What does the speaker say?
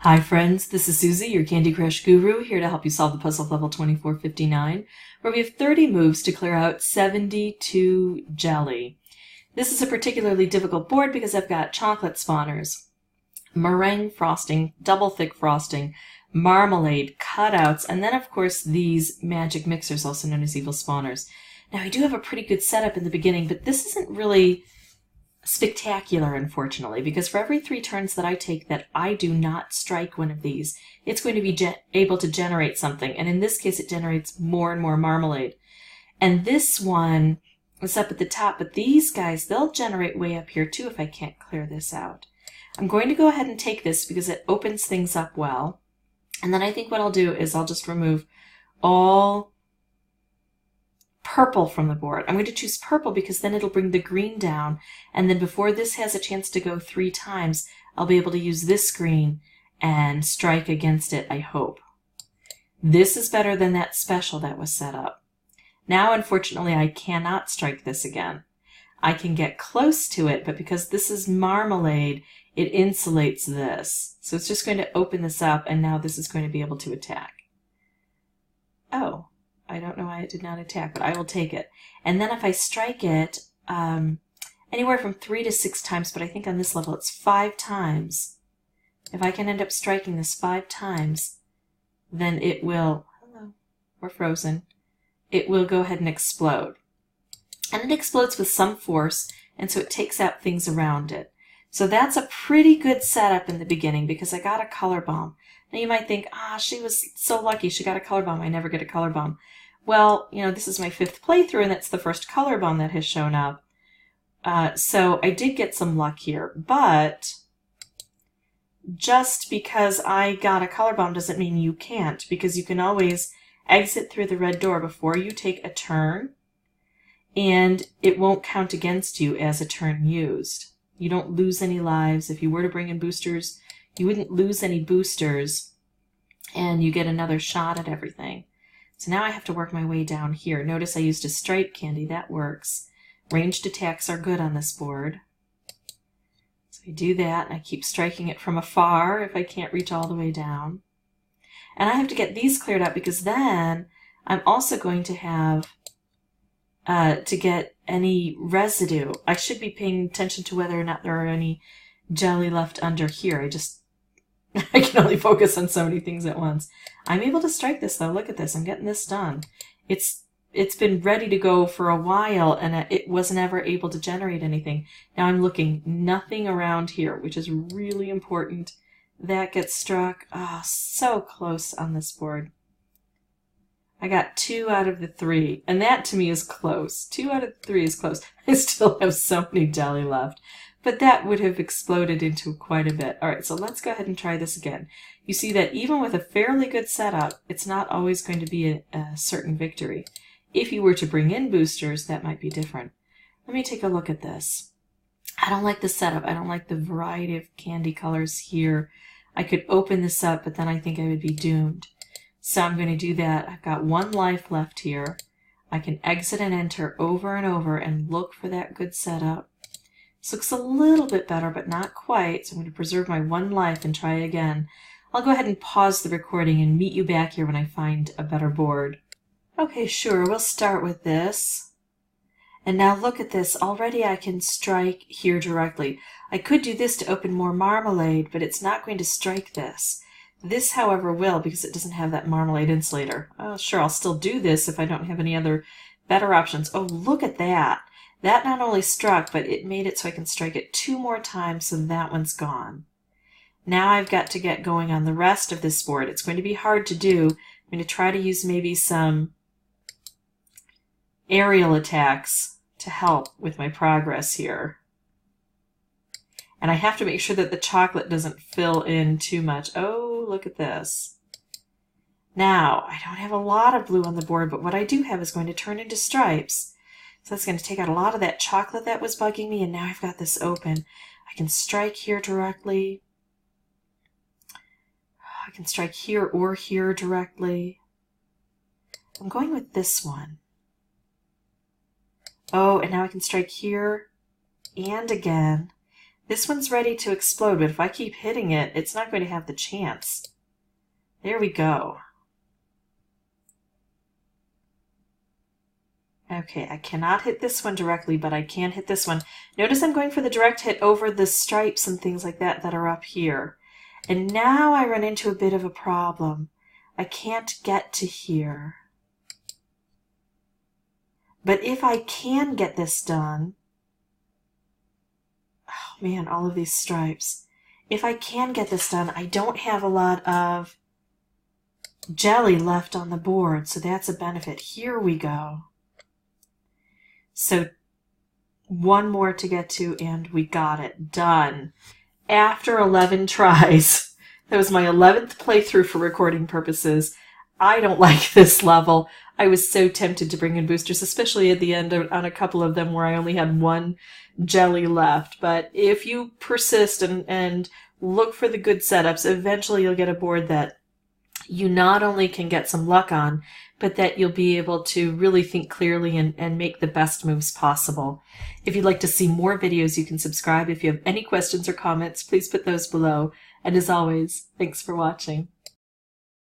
Hi friends, this is Susie, your Candy Crush guru, here to help you solve the puzzle of level 2459, where we have 30 moves to clear out 72 jelly. This is a particularly difficult board because I've got chocolate spawners, meringue frosting, double thick frosting, marmalade, cutouts, and then of course these magic mixers, also known as evil spawners. Now I do have a pretty good setup in the beginning, but this isn't really spectacular, unfortunately, because for every 3 turns that I take that I do not strike one of these, it's going to be able to generate something, and in this case it generates more and more marmalade. And this one is up at the top, but these guys, they'll generate way up here too if I can't clear this out. I'm going to go ahead and take this because it opens things up well, and then I think what I'll do is I'll just remove all purple from the board. I'm going to choose purple because then it'll bring the green down, and then before this has a chance to go 3 times, I'll be able to use this green and strike against it, I hope. This is better than that special that was set up. Now, unfortunately, I cannot strike this again. I can get close to it, but because this is marmalade, it insulates this. So it's just going to open this up, and now this is going to be able to attack. Oh. I don't know why it did not attack, but I will take it. And then if I strike it anywhere from 3 to 6 times, but I think on this level it's 5 times. If I can end up striking this 5 times, then it will, hello, we're frozen, it will go ahead and explode. And it explodes with some force, and so it takes out things around it. So that's a pretty good setup in the beginning because I got a color bomb. Now you might think, she was so lucky she got a color bomb. I never get a color bomb. Well, this is my 5th playthrough, and that's the first color bomb that has shown up. So I did get some luck here, but just because I got a color bomb doesn't mean you can't, because you can always exit through the red door before you take a turn, and it won't count against you as a turn used. You don't lose any lives. If you were to bring in boosters, you wouldn't lose any boosters, and you get another shot at everything. So now I have to work my way down here. Notice I used a stripe candy. That works. Ranged attacks are good on this board. So I do that, and I keep striking it from afar if I can't reach all the way down. And I have to get these cleared out because then I'm also going to have to get any residue. I should be paying attention to whether or not there are any jelly left under here. I can only focus on so many things at once. I'm able to strike this though. Look at this. I'm getting this done. It's been ready to go for a while, and it wasn't ever able to generate anything. Now I'm looking. Nothing around here, which is really important. That gets struck. So close on this board. I got 2 out of the 3, and that to me is close. 2 out of the 3 is close. I still have so many jelly left, but that would have exploded into quite a bit. All right, so let's go ahead and try this again. You see that even with a fairly good setup, it's not always going to be a certain victory. If you were to bring in boosters, that might be different. Let me take a look at this. I don't like the setup. I don't like the variety of candy colors here. I could open this up, but then I think I would be doomed. So I'm going to do that. I've got 1 life left here. I can exit and enter over and over and look for that good setup. This looks a little bit better, but not quite. So I'm going to preserve my 1 life and try again. I'll go ahead and pause the recording and meet you back here when I find a better board. Okay, sure. We'll start with this. And now look at this. Already I can strike here directly. I could do this to open more marmalade, but it's not going to strike this. This, however, will, because it doesn't have that marmalade insulator. Oh, sure, I'll still do this if I don't have any other better options. Oh, look at that. That not only struck, but it made it so I can strike it 2 more times, so that one's gone. Now I've got to get going on the rest of this board. It's going to be hard to do. I'm going to try to use maybe some aerial attacks to help with my progress here. And I have to make sure that the chocolate doesn't fill in too much. Oh, look at this. Now, I don't have a lot of blue on the board, but what I do have is going to turn into stripes. So that's going to take out a lot of that chocolate that was bugging me, and now I've got this open. I can strike here directly. I can strike here or here directly. I'm going with this one. Oh, and now I can strike here and again. This one's ready to explode, but if I keep hitting it, it's not going to have the chance. There we go. Okay, I cannot hit this one directly, but I can hit this one. Notice I'm going for the direct hit over the stripes and things like that that are up here. And now I run into a bit of a problem. I can't get to here. But if I can get this done... Oh man, all of these stripes. If I can get this done, I don't have a lot of jelly left on the board, so that's a benefit. Here we go. So one more to get to, and we got it done. After 11 tries. That was my 11th playthrough for recording purposes. I don't like this level. I was so tempted to bring in boosters, especially at the end on a couple of them where I only had one jelly left. But if you persist and look for the good setups, eventually you'll get a board that you not only can get some luck on, but that you'll be able to really think clearly and make the best moves possible. If you'd like to see more videos, you can subscribe. If you have any questions or comments, please put those below. And as always, thanks for watching.